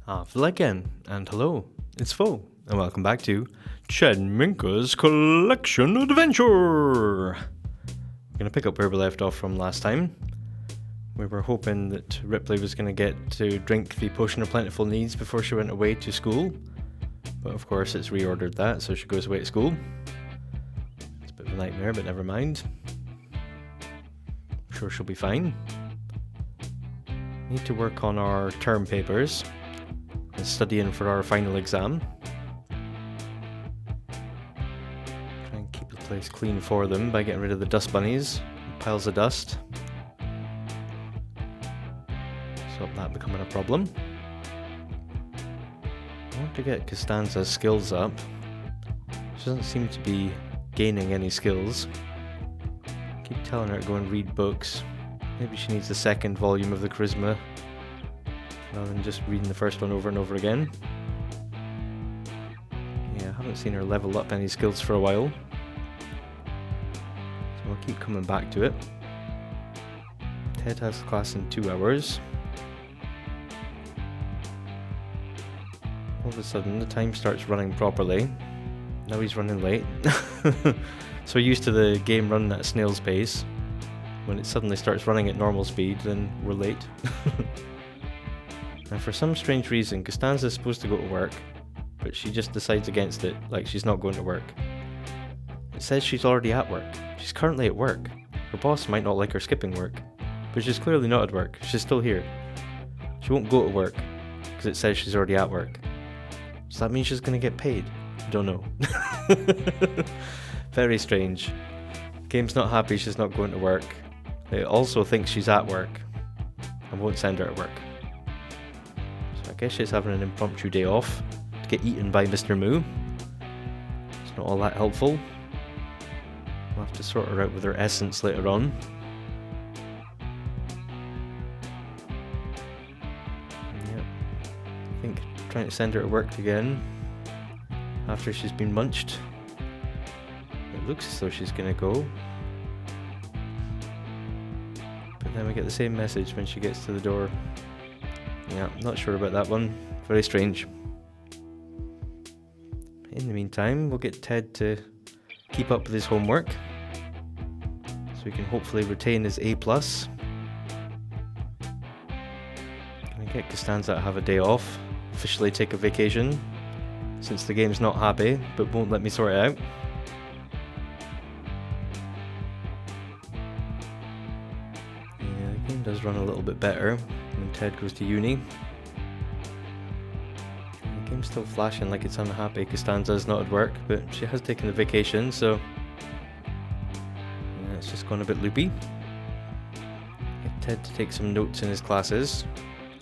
Again, and hello, it's Fo, and welcome back to Ted Minka's Collection Adventure! I'm going to pick up where we left off from last time. We were hoping that Ripley was going to get to drink the potion of plentiful needs before she went away to school, but of course it's reordered that, so she goes away to school. It's a bit of a nightmare, but never mind. I'm sure she'll be fine. Need to work on our term papers and studying for our final exam. Try and keep the place clean for them by getting rid of the dust bunnies and piles of dust. Stop that becoming a problem. I want to get Costanza's skills up. She doesn't seem to be gaining any skills. I keep telling her to go and read books. Maybe she needs the second volume of the Charisma rather than just reading the first one over and over again. Yeah, I haven't seen her level up any skills for a while, so I'll keep coming back to it. Ted has class in 2 hours. All of a sudden the time starts running properly. Now he's running late. So used to the game running at snail's pace. When it suddenly starts running at normal speed, then we're late. And for some strange reason, Costanza's supposed to go to work, but she just decides against it, like she's not going to work. It says she's already at work. She's currently at work. Her boss might not like her skipping work, but she's clearly not at work. She's still here. She won't go to work, because it says she's already at work. Does that mean she's going to get paid? I don't know. Very strange. Game's not happy she's not going to work. It also thinks she's at work and won't send her to work. So I guess she's having an impromptu day off to get eaten by Mr Moo. It's not all that helpful. We'll have to sort her out with her essence later on. Yep. I think trying to send her to work again after she's been munched. It looks as though she's gonna go. Then we get the same message when she gets to the door. Yeah, not sure about that one. Very strange. In the meantime, we'll get Ted to keep up with his homework, so he can hopefully retain his A+. Can we get Costanza to have a day off? Officially take a vacation, since the game's not happy, but won't let me sort it out. Does run a little bit better when Ted goes to uni. The game's still flashing like it's unhappy Costanza's not at work, but she has taken the vacation, so yeah, it's just gone a bit loopy. Get Ted to take some notes in his classes,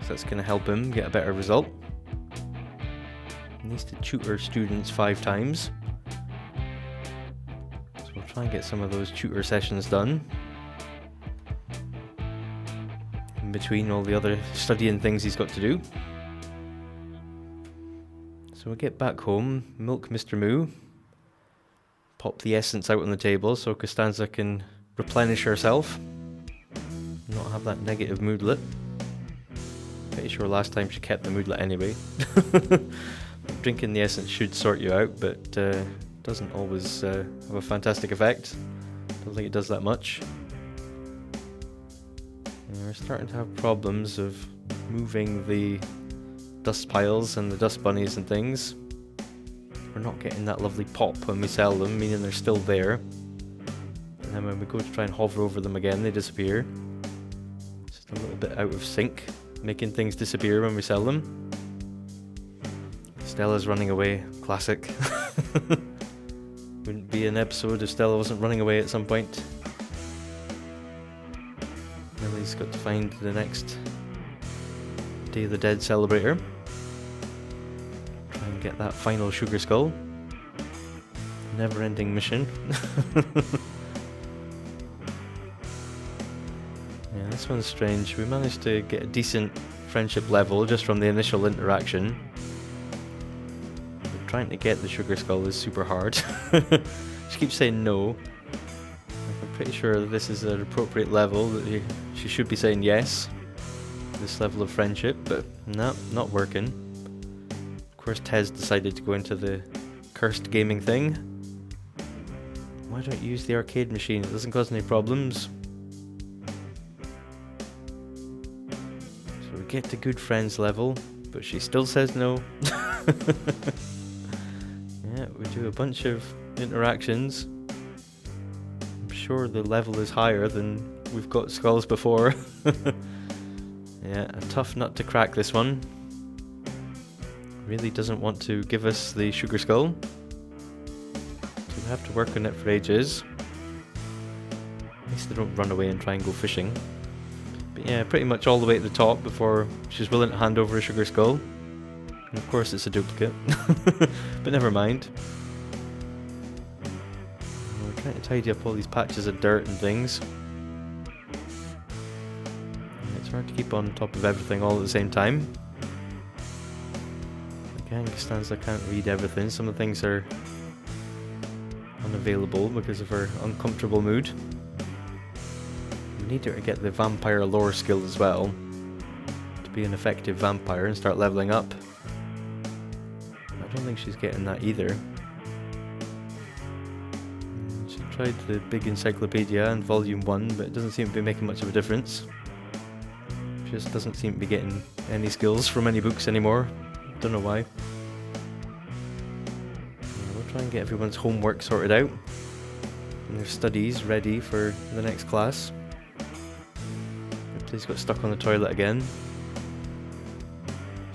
so that's going to help him get a better result. He needs to tutor students 5 times, so we'll try and get some of those tutor sessions done between all the other studying things he's got to do. So we'll get back home, milk Mr Moo, pop the essence out on the table so Costanza can replenish herself, not have that negative moodlet. Pretty sure last time she kept the moodlet anyway. Drinking the essence should sort you out, but doesn't always have a fantastic effect. Don't think it does that much. We're starting to have problems of moving the dust piles and the dust bunnies and things. We're not getting that lovely pop when we sell them, meaning they're still there. And then when we go to try and hover over them again, they disappear. Just a little bit out of sync, making things disappear when we sell them. Stella's running away. Classic. Wouldn't be an episode if Stella wasn't running away at some point. Millie's got to find the next Day of the Dead celebrator. Try and get that final sugar skull. Never-ending mission. Yeah, this one's strange. We managed to get a decent friendship level just from the initial interaction. But trying to get the sugar skull is super hard. She keeps saying no. I'm pretty sure this is an appropriate level that she should be saying yes. This level of friendship, but no, not working. course, Tez decided to go into the cursed gaming thing. Why don't you use the arcade machine? It doesn't cause any problems. So we get to good friends level, but she still says no. Yeah, we do a bunch of interactions. I'm sure the level is higher than we've got skulls before. Yeah, a tough nut to crack, this one. Really doesn't want to give us the sugar skull. So we have to work on it for ages. At least they don't run away and try and go fishing. But yeah, pretty much all the way at the top before she's willing to hand over a sugar skull. And of course it's a duplicate. But never mind. We're trying to tidy up all these patches of dirt and things. It's hard to keep on top of everything all at the same time. Again, Costanza can't read everything. Some of the things are unavailable because of her uncomfortable mood. We need her to get the vampire lore skill as well, to be an effective vampire and start leveling up. I don't think she's getting that either. She tried the big encyclopedia and volume 1, but it doesn't seem to be making much of a difference. Just doesn't seem to be getting any skills from any books anymore. Don't know why. We'll try and get everyone's homework sorted out and their studies ready for the next class. Ripley's got stuck on the toilet again.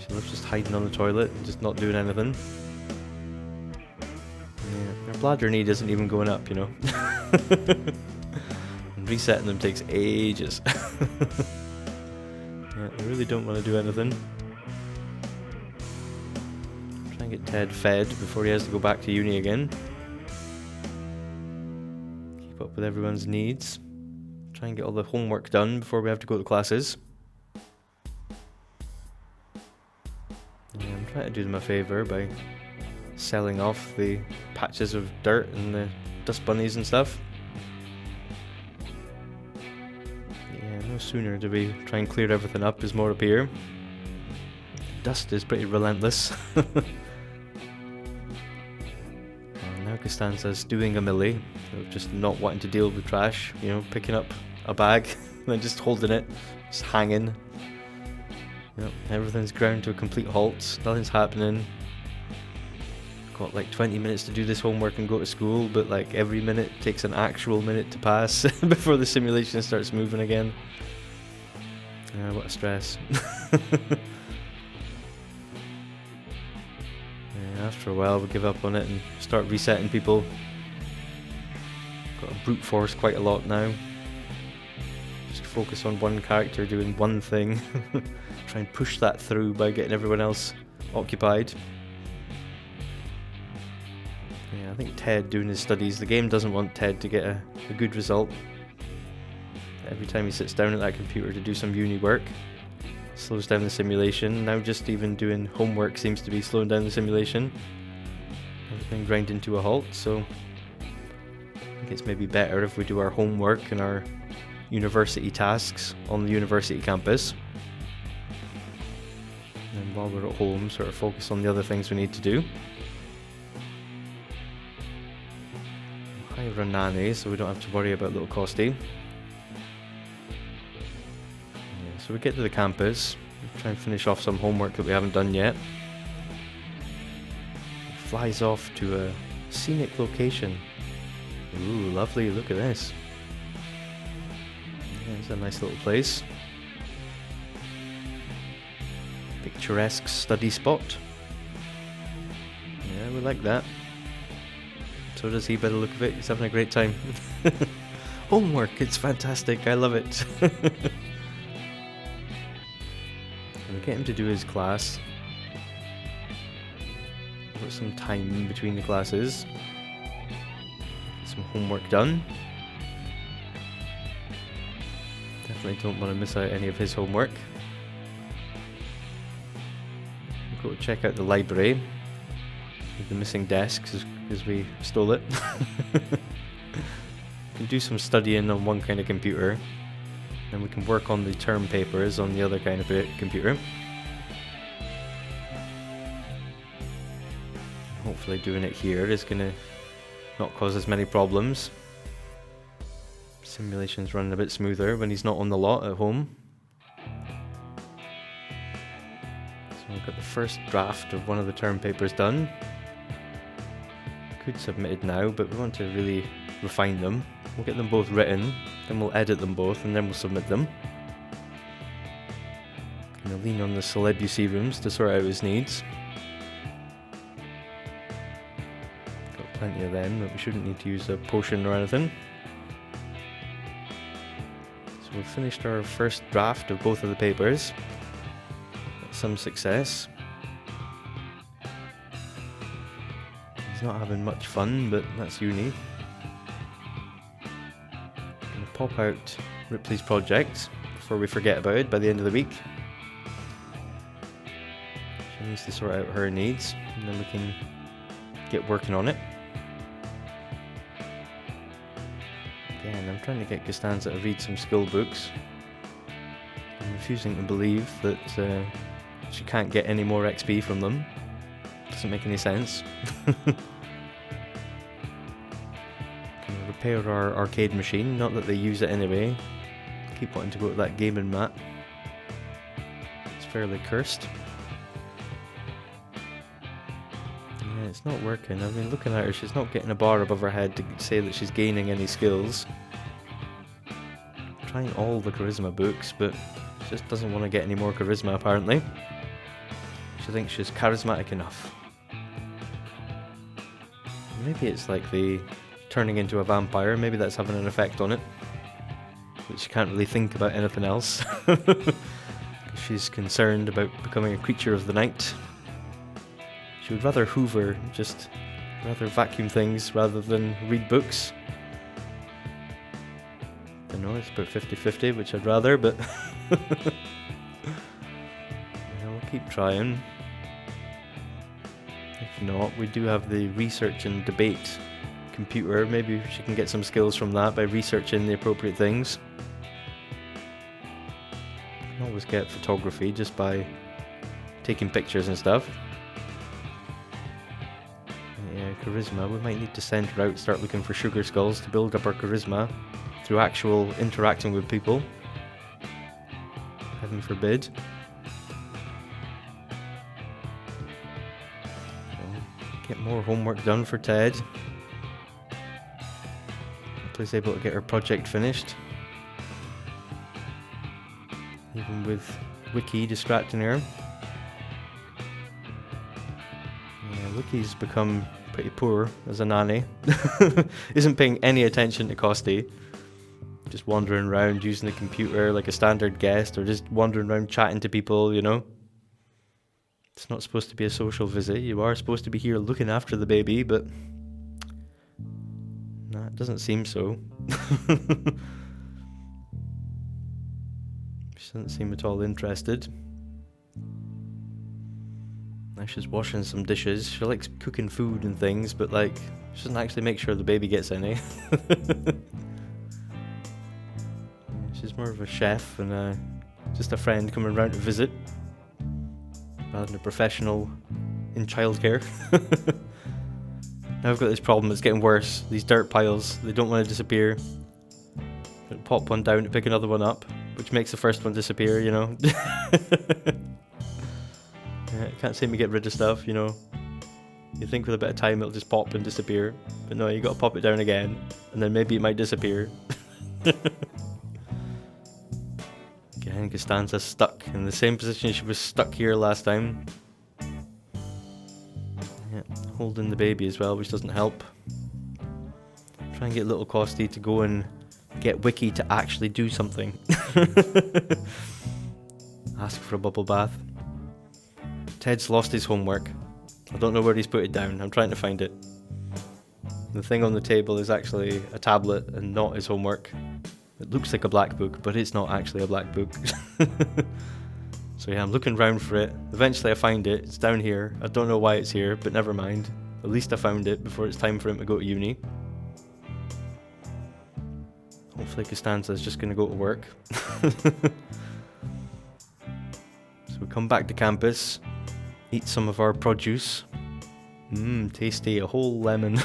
She loves just hiding on the toilet and just not doing anything. Yeah, her bladder need isn't even going up, you know. And resetting them takes ages. Yeah, I really don't want to do anything. Try and get Ted fed before he has to go back to uni again. Keep up with everyone's needs. Try and get all the homework done before we have to go to classes. Yeah, I'm trying to do them a favour by selling off the patches of dirt and the dust bunnies and stuff. No sooner do we try and clear everything up as more appear. Dust is pretty relentless. And now Costanza's doing a millie, just not wanting to deal with trash, you know, picking up a bag and then just holding it, just hanging. Yep, everything's ground to a complete halt, nothing's happening. Got like 20 minutes to do this homework and go to school, but like every minute takes an actual minute to pass before the simulation starts moving again. Yeah, what a stress. Yeah, after a while we give up on it and start resetting people. Got to brute force quite a lot now. Just focus on one character doing one thing. Try and push that through by getting everyone else occupied. Yeah, I think Ted doing his studies, the game doesn't want Ted to get a good result. Every time he sits down at that computer to do some uni work, slows down the simulation. Now just even doing homework seems to be slowing down the simulation. Everything grinding to a halt, so I think it's maybe better if we do our homework and our university tasks on the university campus. And then while we're at home, sort of focus on the other things we need to do. Hire a nanny so we don't have to worry about little Costy. So we get to the campus, try and finish off some homework that we haven't done yet. It flies off to a scenic location. Ooh, lovely, look at this. Yeah, it's a nice little place. Picturesque study spot. Yeah, we like that. So does he, by the look of it. He's having a great time. Homework, it's fantastic, I love it. We get him to do his class. Got some time in between the classes. Get some homework done. Definitely don't want to miss out any of his homework. We'll go check out the library with the missing desks because we stole it. We can do some studying on one kind of computer. And we can work on the term papers on the other kind of computer. Hopefully doing it here is going to not cause as many problems. Simulation's running a bit smoother when he's not on the lot at home. So we've got the first draft of one of the term papers done. Could submit it now, but we want to really refine them. We'll get them both written, then we'll edit them both, and then we'll submit them. Gonna lean on the celeb you see rooms to sort out his needs. Got plenty of them, but we shouldn't need to use a potion or anything. So we've finished our first draft of both of the papers. Some success. He's not having much fun, but that's uni. Gonna pop out Ripley's project before we forget about it by the end of the week. She needs to sort out her needs, and then we can get working on it. Again, I'm trying to get Costanza to read some skill books. I'm refusing to believe that she can't get any more XP from them. Doesn't make any sense. Can repair our arcade machine, not that they use it anyway. Keep wanting to go to that gaming mat. It's fairly cursed. Yeah, it's not working. I mean, looking at her, she's not getting a bar above her head to say that she's gaining any skills. Trying all the charisma books, but she just doesn't want to get any more charisma apparently. She thinks she's charismatic enough. Maybe it's like the turning into a vampire, maybe that's having an effect on it. But she can't really think about anything else. She's concerned about becoming a creature of the night. She would rather hoover, just rather vacuum things rather than read books. I know it's about 50-50, which I'd rather, but yeah, we'll keep trying. If not, we do have the research and debate computer. Maybe she can get some skills from that by researching the appropriate things. You can always get photography just by taking pictures and stuff. Yeah, charisma. We might need to send her out, start looking for sugar skulls to build up our charisma through actual interacting with people. Heaven forbid. Get more homework done for Ted. Ripley's able to get her project finished. Even with Wiki distracting her. Yeah, Wiki's become pretty poor as a nanny. Isn't paying any attention to Costy. Just wandering around using the computer like a standard guest, or just wandering around chatting to people, you know. It's not supposed to be a social visit. You are supposed to be here looking after the baby, but no, it doesn't seem so. She doesn't seem at all interested. Now she's washing some dishes. She likes cooking food and things, but like, she doesn't actually make sure the baby gets any. She's more of a chef and just a friend coming around to visit, rather than a professional in childcare. Now I've got this problem, it's getting worse. These dirt piles, they don't want to disappear. I'll pop one down to pick another one up, which makes the first one disappear, you know. Yeah, can't seem to get rid of stuff, you know. You think with a bit of time it'll just pop and disappear, but no, you gotta pop it down again, and then maybe it might disappear. Again, Costanza's stuck in the same position she was stuck here last time. Yeah, holding the baby as well, which doesn't help. Try and get little Costy to go and get Wiki to actually do something. Ask for a bubble bath. Ted's lost his homework. I don't know where he's put it down. I'm trying to find it. The thing on the table is actually a tablet and not his homework. It looks like a black book, but it's not actually a black book. So yeah, I'm looking around for it. Eventually I find it. It's down here. I don't know why it's here, but never mind. At least I found it before it's time for him to go to uni. Hopefully Costanza's just going to go to work. So we come back to campus, eat some of our produce. Tasty, a whole lemon.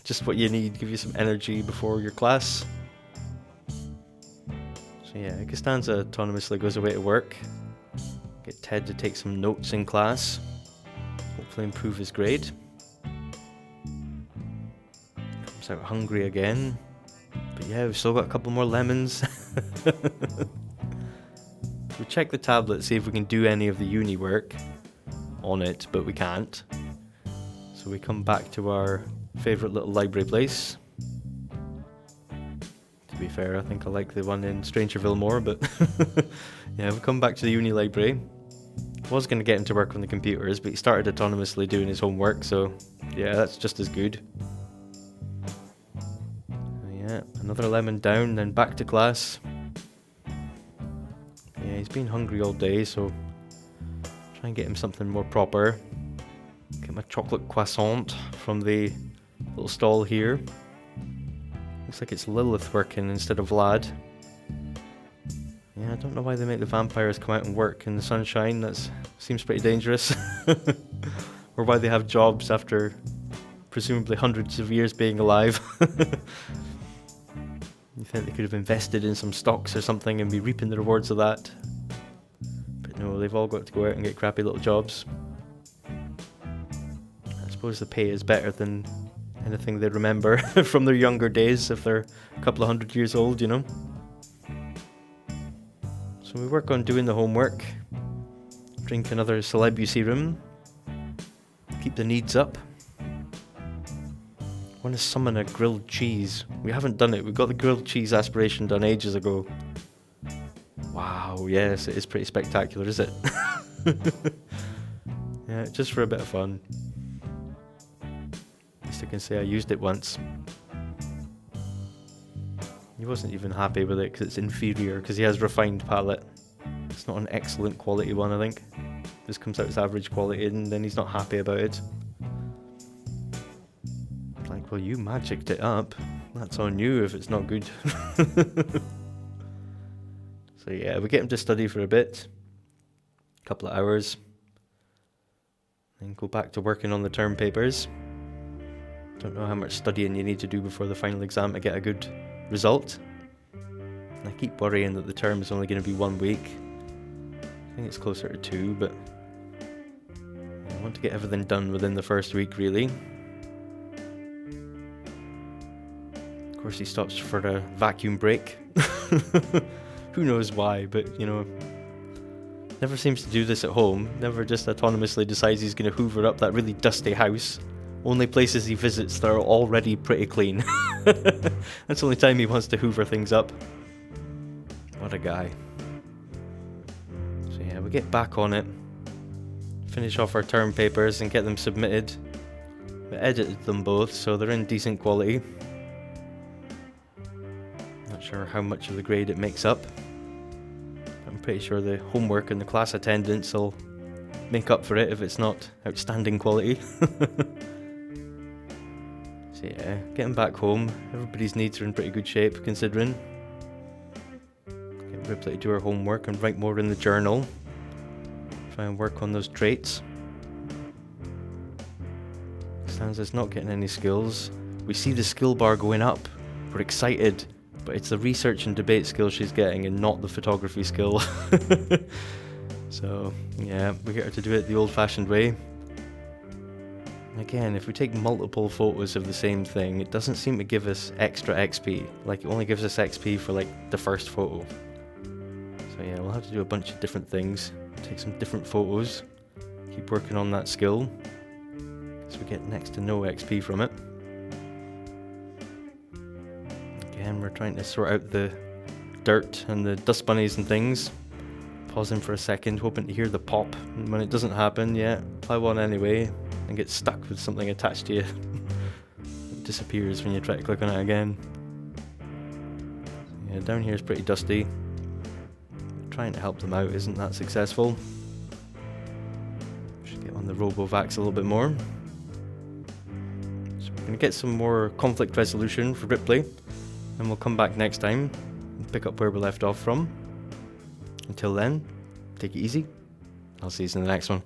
Just what you need, give you some energy before your class. So yeah, Costanza autonomously goes away to work. Get Ted to take some notes in class. Hopefully improve his grade. Comes out hungry again. But yeah, we've still got a couple more lemons. We check the tablet, see if we can do any of the uni work on it, but we can't. So we come back to our favourite little library place. To be fair, I think I like the one in Strangerville more, but yeah, we come back to the uni library. I was going to get him to work on the computers, but he started autonomously doing his homework, so yeah, that's just as good. Yeah, another lemon down, then back to class. Yeah, he's been hungry all day, so try and get him something more proper. Get him a chocolate croissant from the little stall here. Looks like it's Lilith working instead of Vlad. Yeah, I don't know why they make the vampires come out and work in the sunshine. That seems pretty dangerous. Or why they have jobs after presumably hundreds of years being alive. You think they could have invested in some stocks or something and be reaping the rewards of that. But no, they've all got to go out and get crappy little jobs. I suppose the pay is better than anything they remember from their younger days if they're a couple of 100 years old, you know. So we work on doing the homework. Drink another Celebu serum. Keep the needs up. I want to summon a grilled cheese. We haven't done it. We got the grilled cheese aspiration done ages ago. Wow, yes, it is pretty spectacular, is it? Yeah, just for a bit of fun. At least I can say I used it once. He wasn't even happy with it because it's inferior, because he has refined palate. It's not an excellent quality one, I think. This comes out as average quality and then he's not happy about it. Like, well, you magicked it up. That's on you if it's not good. So yeah, we get him to study for a bit. A couple of hours. Then go back to working on the term papers. Don't know how much studying you need to do before the final exam to get a good result. And I keep worrying that the term is only going to be 1 week. I think it's closer to 2, but I want to get everything done within the first week, really. Of course, he stops for a vacuum break. Who knows why, but you know, never seems to do this at home. Never just autonomously decides he's going to hoover up that really dusty house. Only places he visits that are already pretty clean. That's the only time he wants to hoover things up. What a guy. So yeah, we get back on it. Finish off our term papers and get them submitted. We edited them both, so they're in decent quality. Not sure how much of the grade it makes up. I'm pretty sure the homework and the class attendance will make up for it if it's not outstanding quality. So yeah, getting back home. Everybody's needs are in pretty good shape considering. Get Ripley to do her homework and write more in the journal. Try and work on those traits. Costanza's not getting any skills. We see the skill bar going up. We're excited. But it's the research and debate skill she's getting and not the photography skill. So, yeah, we get her to do it the old-fashioned way. Again, if we take multiple photos of the same thing, it doesn't seem to give us extra XP. Like, it only gives us XP for, like, the first photo. So, yeah, we'll have to do a bunch of different things. Take some different photos. Keep working on that skill. So we get next to no XP from it. Again, we're trying to sort out the dirt and the dust bunnies and things. Pausing for a second, hoping to hear the pop. And when it doesn't happen, yeah, apply one anyway and get stuck with something attached to you. It disappears when you try to click on it again. Yeah, down here is pretty dusty. Trying to help them out isn't that successful. Should get on the Robovax a little bit more. So we're going to get some more conflict resolution for Ripley. And we'll come back next time and pick up where we left off from. Until then, take it easy. I'll see you in the next one.